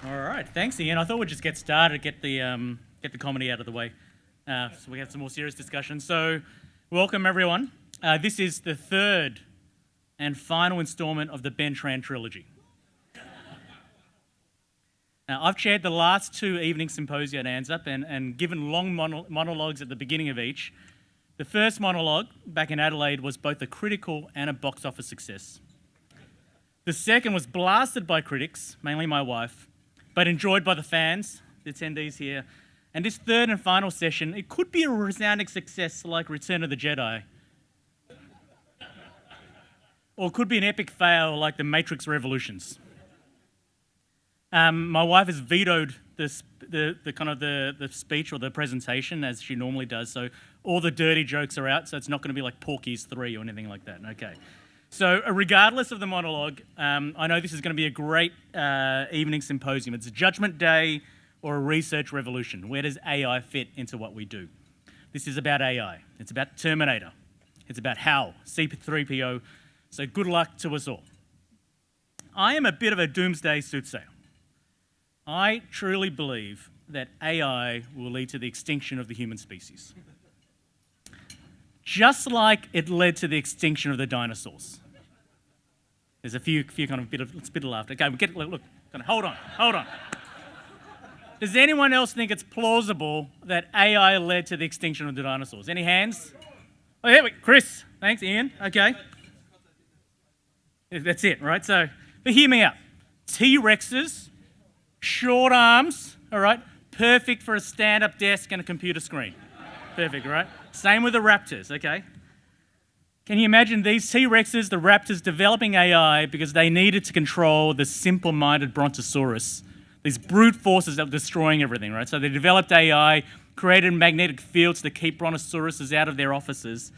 All right, thanks, Ian. I thought we'd just get started, get the comedy out of the way, so we have some more serious discussion. So, welcome everyone. This is the third and final instalment of the Tran trilogy. Now, I've chaired the last two evening symposia at ANZUP and given long monologues at the beginning of each. The first monologue back in Adelaide was both a critical and a box office success. The second was blasted by critics, mainly my wife, but enjoyed by the fans, the attendees here. And this third and final session, it could be a resounding success like Return of the Jedi. Or it could be an epic fail like The Matrix Revolutions. My wife has vetoed the speech or the presentation as she normally does, so all the dirty jokes are out, so it's not going to be like Porky's 3 or anything like that. Okay. So regardless of the monologue, I know this is going to be a great evening symposium. It's a judgment day or a research revolution. Where does AI fit into what we do? This is about AI. It's about Terminator. It's about HAL, C3PO. So good luck to us all. I am a bit of a doomsday soothsayer. I truly believe that AI will lead to the extinction of the human species. Just like it led to the extinction of the dinosaurs. There's a few kind of bit of laughter. Okay, look, hold on. Does anyone else think it's plausible that AI led to the extinction of the dinosaurs? Any hands? Oh, yeah, Chris. Thanks, Ian. Okay. That's it, right? So, but hear me out. T-Rexes, short arms, all right? Perfect for a stand-up desk and a computer screen. Perfect, right? Same with the raptors, okay? Can you imagine these T-Rexes, the raptors, developing AI because they needed to control the simple-minded Brontosaurus, these brute forces that were destroying everything, right? So they developed AI, created magnetic fields to keep Brontosauruses out of their offices,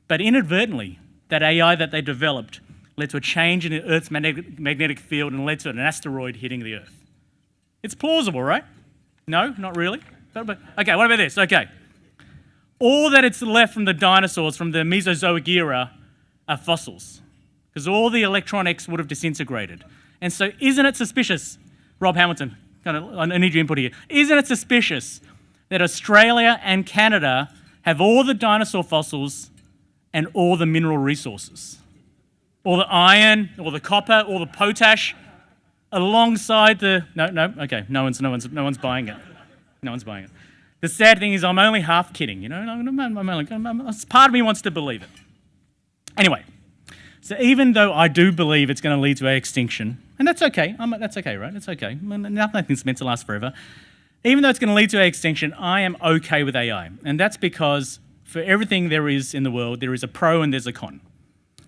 but inadvertently, that AI that they developed led to a change in the Earth's magnetic field and led to an asteroid hitting the Earth. It's plausible, right? No, not really. But okay, what about this? Okay. All that it's left from the dinosaurs from the Mesozoic era are fossils, because all the electronics would have disintegrated. And so isn't it suspicious, Rob Hamilton, I need your input here, isn't it suspicious that Australia and Canada have all the dinosaur fossils and all the mineral resources? All the iron, all the copper, all the potash, alongside the... Okay, no one's buying it. No one's buying it. The sad thing is I'm only half kidding, you know. Part of me wants to believe it. Anyway, so even though I do believe it's going to lead to our extinction, and that's okay, that's okay, right? It's okay. Nothing's meant to last forever. Even though it's going to lead to our extinction, I am okay with AI. And that's because for everything there is in the world, there is a pro and there's a con.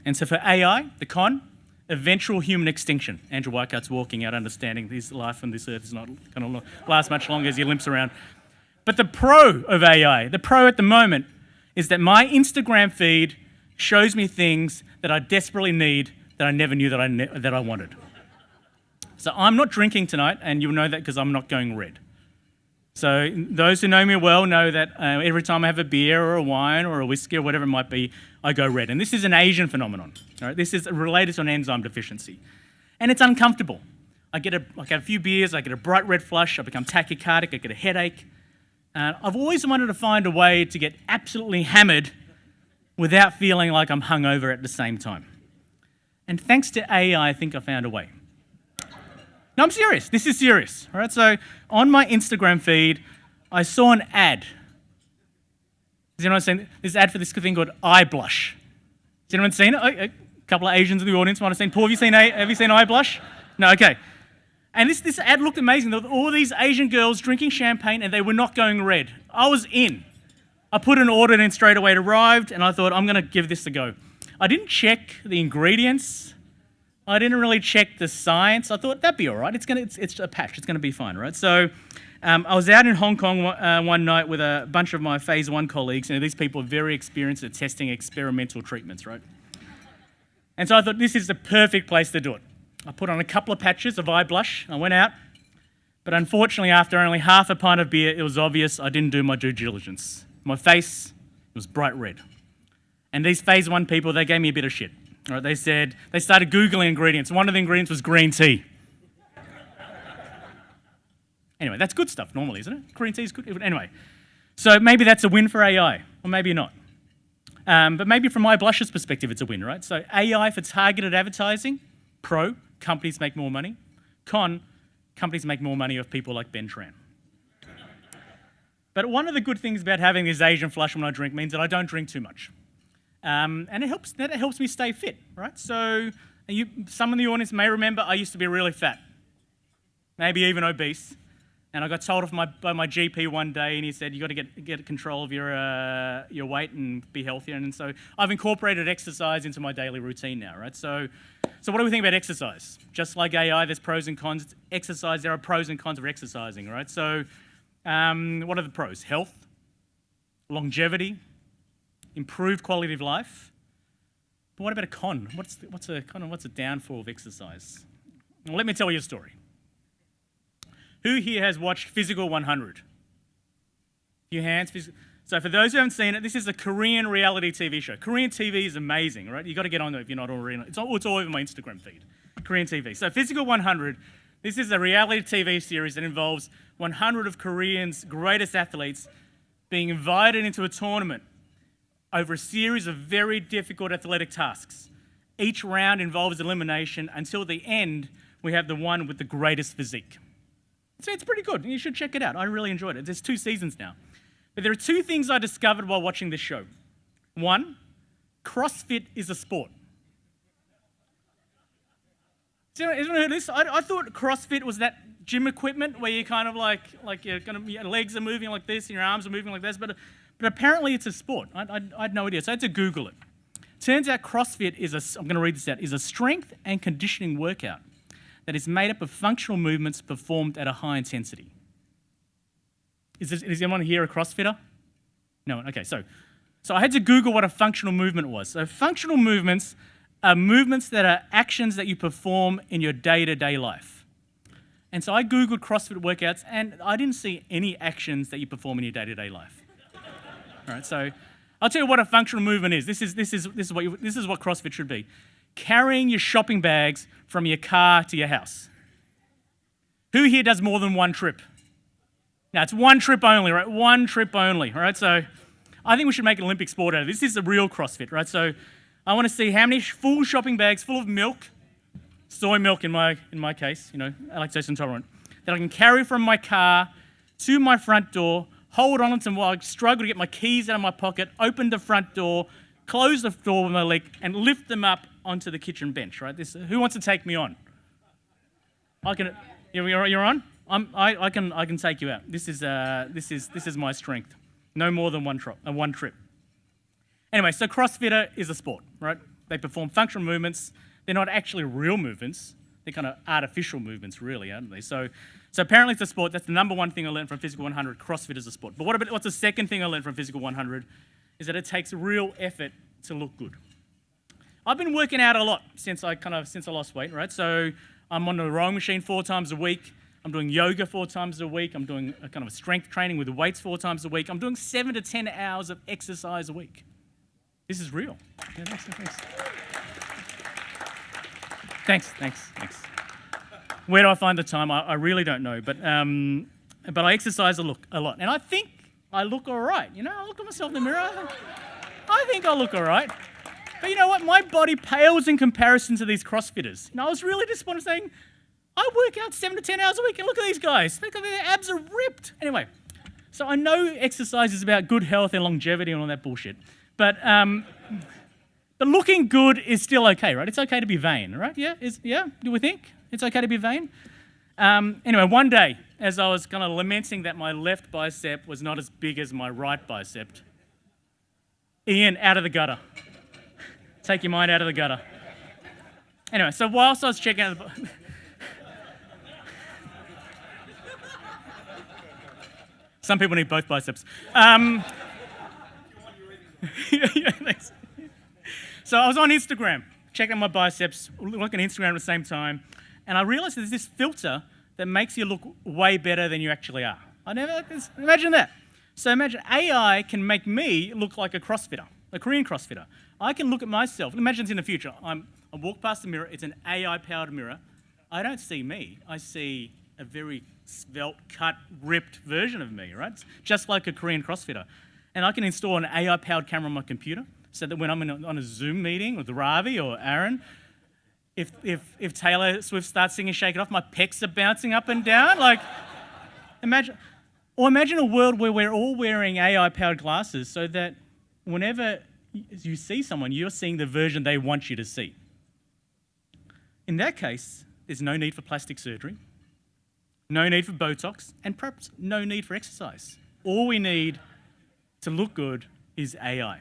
And so for AI, the con, eventual human extinction. Andrew Weikart's walking out understanding his life on this earth is not going to last much longer as he limps around. But the pro of AI, the pro at the moment, is that my Instagram feed shows me things that I desperately need that I never knew that I wanted. So I'm not drinking tonight, and you'll know that because I'm not going red. So those who know me well know that every time I have a beer or a wine or a whiskey or whatever it might be, I go red. And this is an Asian phenomenon. All right? This is related to an enzyme deficiency. And it's uncomfortable. I get a few beers, I get a bright red flush, I become tachycardic, I get a headache. I've always wanted to find a way to get absolutely hammered without feeling like I'm hungover at the same time. And thanks to AI, I think I found a way. No, I'm serious. This is serious. All right. So on my Instagram feed, I saw an ad. Has anyone seen this ad for this thing called eye blush? Has anyone seen it? A couple of Asians in the audience might have seen. Paul, have you seen eye blush? No. Okay. And this ad looked amazing. There were all these Asian girls drinking champagne and they were not going red. I was in. I put an order in straight away. It arrived and I thought, I'm going to give this a go. I didn't check the ingredients. I didn't really check the science. I thought, that'd be all right. It's a patch. It's going to be fine, right? So I was out in Hong Kong one night with a bunch of my Phase 1 colleagues. And these people are very experienced at testing experimental treatments, right? And so I thought, this is the perfect place to do it. I put on a couple of patches of eye blush. I went out. But unfortunately, after only half a pint of beer, it was obvious I didn't do my due diligence. My face was bright red. And these Phase 1 people, they gave me a bit of shit. All right, they started Googling ingredients. One of the ingredients was green tea. Anyway, that's good stuff normally, isn't it? Korean tea is good. Anyway, so maybe that's a win for AI, or maybe not. But maybe from my blusher's perspective, it's a win, right? So AI for targeted advertising, pro, companies make more money. Con, companies make more money off people like Ben Tran. But one of the good things about having this Asian flush when I drink means that I don't drink too much. And it helps me stay fit, right? So some in the audience may remember I used to be really fat, maybe even obese. And I got told off by my GP one day, and he said, you got to get control of your weight and be healthier. And so I've incorporated exercise into my daily routine now, right? So what do we think about exercise? Just like AI, there's pros and cons. Exercise, there are pros and cons of exercising, right? So what are the pros? Health, longevity, improved quality of life. But what about a con? What's a downfall of exercise? Well, let me tell you a story. Who here has watched Physical 100? Few hands. So for those who haven't seen it, this is a Korean reality TV show. Korean TV is amazing, right? You've got to get on it if you're not already. It's all over my Instagram feed. Korean TV. So Physical 100, this is a reality TV series that involves 100 of Korean's greatest athletes being invited into a tournament over a series of very difficult athletic tasks. Each round involves elimination until the end we have the one with the greatest physique. So it's pretty good. You should check it out. I really enjoyed it. There's 2 seasons now. But there are 2 things I discovered while watching this show. One, CrossFit is a sport. So, isn't it this? I thought CrossFit was that gym equipment where you kind of your legs are moving like this and your arms are moving like this, but apparently it's a sport. I had no idea, so I had to Google it. Turns out CrossFit I'm going to read this out, is a strength and conditioning workout that is made up of functional movements performed at a high intensity. Is anyone here a CrossFitter? No one? Okay, so I had to Google what a functional movement was. So functional movements are movements that are actions that you perform in your day-to-day life. And so I Googled CrossFit workouts, and I didn't see any actions that you perform in your day-to-day life. All right, so I'll tell you what a functional movement is. This is what CrossFit should be. Carrying your shopping bags from your car to your house. Who here does more than one trip? Now, it's one trip only, right? One trip only, all right? So I think we should make an Olympic sport out of this. This is a real CrossFit, right? So I want to see how many full shopping bags full of milk, soy milk in my case, lactose intolerant, that I can carry from my car to my front door, hold on to them while I struggle to get my keys out of my pocket, open the front door, close the door with my leg, and lift them up onto the kitchen bench, right? Who wants to take me on? You're on? I can take you out. This is my strength. No more than one trip. Anyway, so CrossFitter is a sport, right? They perform functional movements. They're not actually real movements. They're kind of artificial movements, really, aren't they? So apparently it's a sport. That's the number one thing I learned from Physical 100. CrossFit is a sport. But what's the second thing I learned from Physical 100? Is that it takes real effort to look good. I've been working out a lot since I lost weight, right? So I'm on the rowing machine 4 times a week. I'm doing yoga 4 times a week. I'm doing a kind of strength training with weights 4 times a week. I'm doing 7 to 10 hours of exercise a week. This is real. Yeah, thanks. Where do I find the time? I really don't know, but I exercise a lot, and I think I look all right. I look at myself in the mirror. I think I look all right. But you know what? My body pales in comparison to these CrossFitters. I was really disappointed saying, I work out 7 to 10 hours a week, and look at these guys. Look at their abs are ripped. Anyway, so I know exercise is about good health and longevity and all that bullshit. But looking good is still okay, right? It's okay to be vain, right? Yeah? Do we think? It's okay to be vain? Anyway, one day, as I was kind of lamenting that my left bicep was not as big as my right bicep, Ian, out of the gutter. Take your mind out of the gutter. Anyway, so whilst I was checking out the... Some people need both biceps. Yeah, thanks. So I was on Instagram, checking out my biceps, looking at Instagram at the same time, and I realized there's this filter that makes you look way better than you actually are. Imagine that. So imagine AI can make me look like a CrossFitter, a Korean CrossFitter. I can look at myself. Imagine it's in the future. I walk past the mirror. It's an AI-powered mirror. I don't see me. I see a very svelte, cut, ripped version of me, right? It's just like a Korean CrossFitter. And I can install an AI-powered camera on my computer so that when I'm on a Zoom meeting with Ravi or Aaron, if Taylor Swift starts singing Shake It Off, my pecs are bouncing up and down. Like, imagine a world where we're all wearing AI-powered glasses so that whenever you see someone, you're seeing the version they want you to see. In that case, there's no need for plastic surgery, no need for Botox, and perhaps no need for exercise. All we need to look good is AI.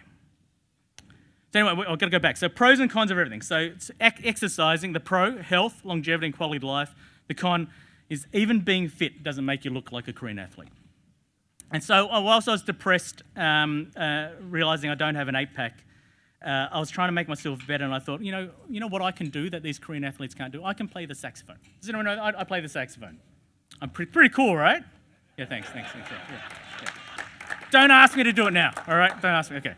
So anyway, I've got to go back. So pros and cons of everything. So it's exercising, the pro, health, longevity, and quality of life. The con is even being fit doesn't make you look like a Korean athlete. And so whilst I was depressed, realising I don't have an 8-pack, I was trying to make myself better, and I thought, you know what I can do that these Korean athletes can't do? I can play the saxophone. Does anyone know I play the saxophone? I'm pretty cool, right? Yeah, thanks. Yeah. Don't ask me to do it now, all right? Don't ask me, okay.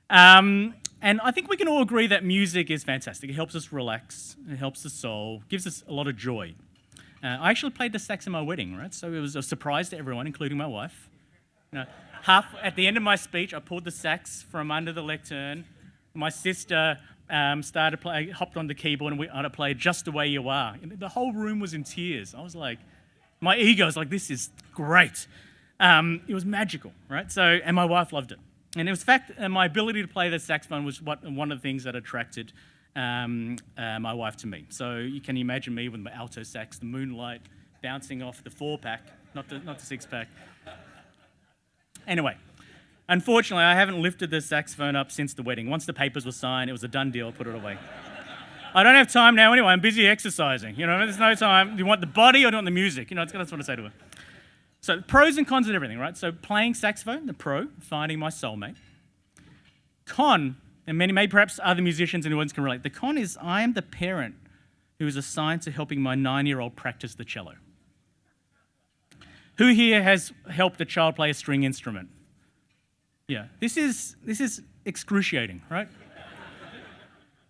And I think we can all agree that music is fantastic. It helps us relax, it helps the soul, gives us a lot of joy. I actually played the sax at my wedding, right? So it was a surprise to everyone, including my wife. At the end of my speech, I pulled the sax from under the lectern. My sister hopped on the keyboard, and I played Just the Way You Are. And the whole room was in tears. I was like, my ego was like, this is great. It was magical, right? And my wife loved it. And in fact, my ability to play the saxophone was one of the things that attracted my wife to me. So you can imagine me with my alto sax, the moonlight bouncing off the 4-pack, not the 6-pack. Anyway, unfortunately, I haven't lifted the saxophone up since the wedding. Once the papers were signed, it was a done deal. I put it away. I don't have time now anyway. I'm busy exercising. There's no time. Do you want the body or do you want the music? That's what I say to her. So pros and cons and everything, right? So playing saxophone, the pro, finding my soulmate. Con, and maybe perhaps other musicians and ones can relate. The con is I am the parent who is assigned to helping my 9-year-old practice the cello. Who here has helped a child play a string instrument? Yeah, this is excruciating, right?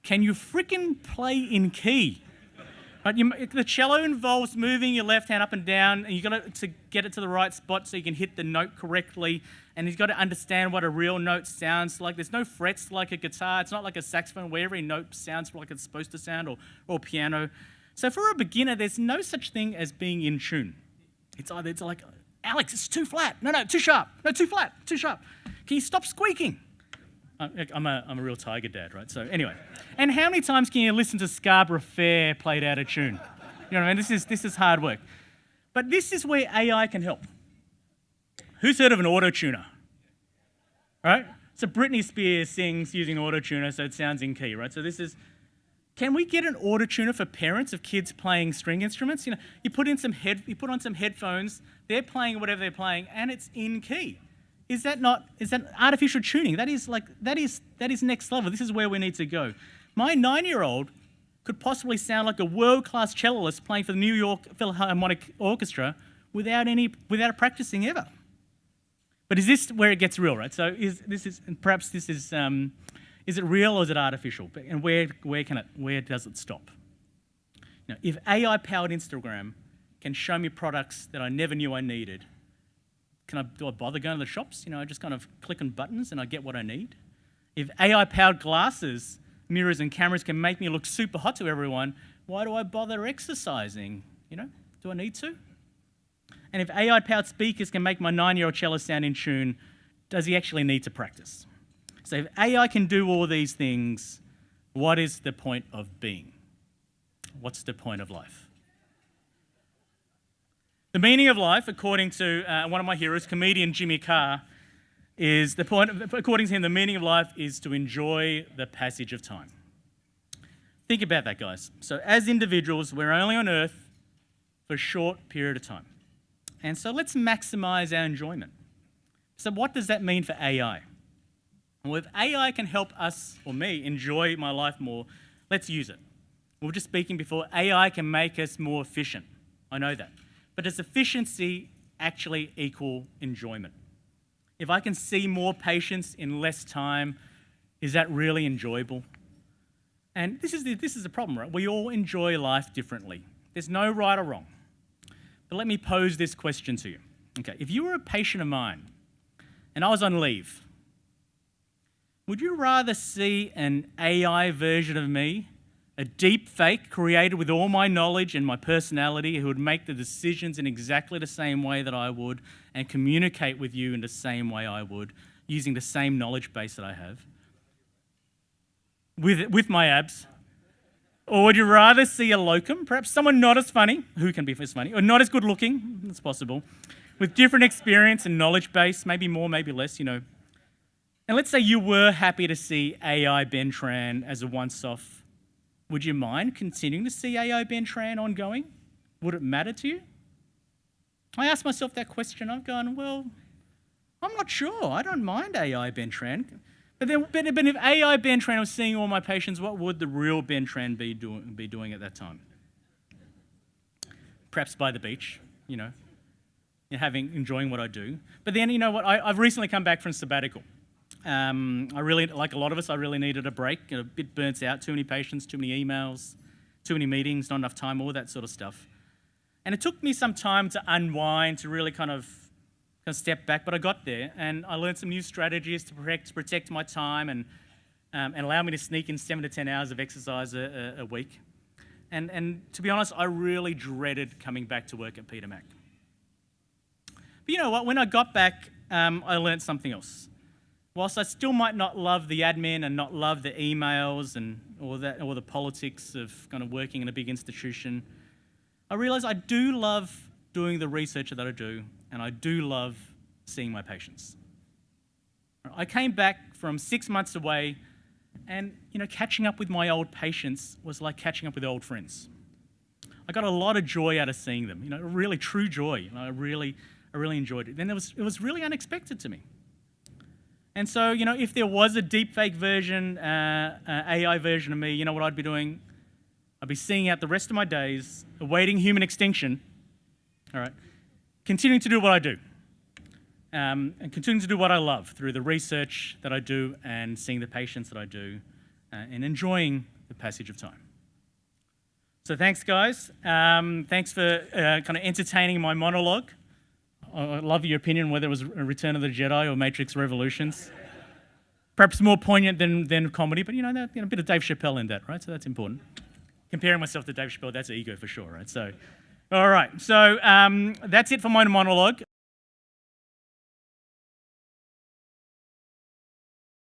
Can you freaking play in key? Right, the cello involves moving your left hand up and down, and you've got to get it to the right spot so you can hit the note correctly, and you've got to understand what a real note sounds like. There's no frets like a guitar. It's not like a saxophone where every note sounds like it's supposed to sound, or piano. So for a beginner, there's no such thing as being in tune. It's like, Alex, it's too flat. No, too sharp. No, too flat, too sharp. Can you stop squeaking? I'm a real tiger dad, right? So anyway, and how many times can you listen to Scarborough Fair played out of tune? You know what I mean? This is hard work. But this is where AI can help. Who's heard of an auto-tuner? Right? So Britney Spears sings using an auto-tuner, so it sounds in key, right? So can we get an auto-tuner for parents of kids playing string instruments? You put on some headphones, they're playing whatever they're playing, and it's in key. Is that artificial tuning? That is next level. This is where we need to go. My 9-year-old could possibly sound like a world-class celloist playing for the New York Philharmonic Orchestra without practicing ever. But is this where it gets real, right? So is it real or is it artificial? And where does it stop? Now, if AI-powered Instagram can show me products that I never knew I needed, do I bother going to the shops? I just kind of click on buttons and I get what I need. If AI-powered glasses, mirrors and cameras can make me look super hot to everyone, why do I bother exercising? Do I need to? And if AI-powered speakers can make my 9-year-old cello sound in tune, does he actually need to practice? So if AI can do all these things, what is the point of being? What's the point of life? The meaning of life, according to one of my heroes, comedian Jimmy Carr, according to him, the meaning of life is to enjoy the passage of time. Think about that, guys. So as individuals, we're only on Earth for a short period of time. And so let's maximize our enjoyment. So what does that mean for AI? Well, if AI can help us, or me, enjoy my life more, let's use it. We were just speaking before, AI can make us more efficient. I know that. But does efficiency actually equal enjoyment? If I can see more patients in less time, is that really enjoyable? And this is the problem, right? We all enjoy life differently. There's no right or wrong. But let me pose this question to you. Okay, if you were a patient of mine and I was on leave, would you rather see an AI version of me, a deep fake created with all my knowledge and my personality, who would make the decisions in exactly the same way that I would and communicate with you in the same way I would, using the same knowledge base that I have, with my abs? Or would you rather see a locum, perhaps someone not as funny, who can be as funny, or not as good looking, it's possible, with different experience and knowledge base, maybe more, maybe less, And let's say you were happy to see AI Ben Tran as a once-off. Would you mind continuing to see AI Ben Tran ongoing? Would it matter to you? I asked myself that question. I've gone, well, I'm not sure. I don't mind AI Ben Tran. But if AI Ben Tran was seeing all my patients, what would the real Ben Tran be doing at that time? Perhaps by the beach, enjoying what I do. But then, you know what? I've recently come back from sabbatical. I really, like a lot of us, I really needed a break. A bit burnt out, too many patients, too many emails, too many meetings, not enough time, all that sort of stuff. And it took me some time to unwind, to really kind of step back, but I got there and I learned some new strategies to protect my time and allow me to sneak in 7 to 10 hours of exercise a week. And to be honest, I really dreaded coming back to work at Peter Mac. But you know what? When I got back, I learned something else. Whilst I still might not love the admin and not love the emails and all the politics of kind of working in a big institution, I realised I do love doing the research that I do, and I do love seeing my patients. I came back from 6 months away, and catching up with my old patients was like catching up with old friends. I got a lot of joy out of seeing them, really true joy. I really enjoyed it. Then it was really unexpected to me. And so, if there was a deepfake version, AI version of me, you know what I'd be doing? I'd be seeing out the rest of my days, awaiting human extinction, all right, continuing to do what I do, and continuing to do what I love through the research that I do and seeing the patients that I do, and enjoying the passage of time. So thanks, guys. Thanks for kind of entertaining my monologue. I'd love your opinion whether it was Return of the Jedi or Matrix Revolutions. Perhaps more poignant than comedy, but a bit of Dave Chappelle in that, right? So that's important. Comparing myself to Dave Chappelle, that's ego for sure, right? So, all right. So that's it for my monologue.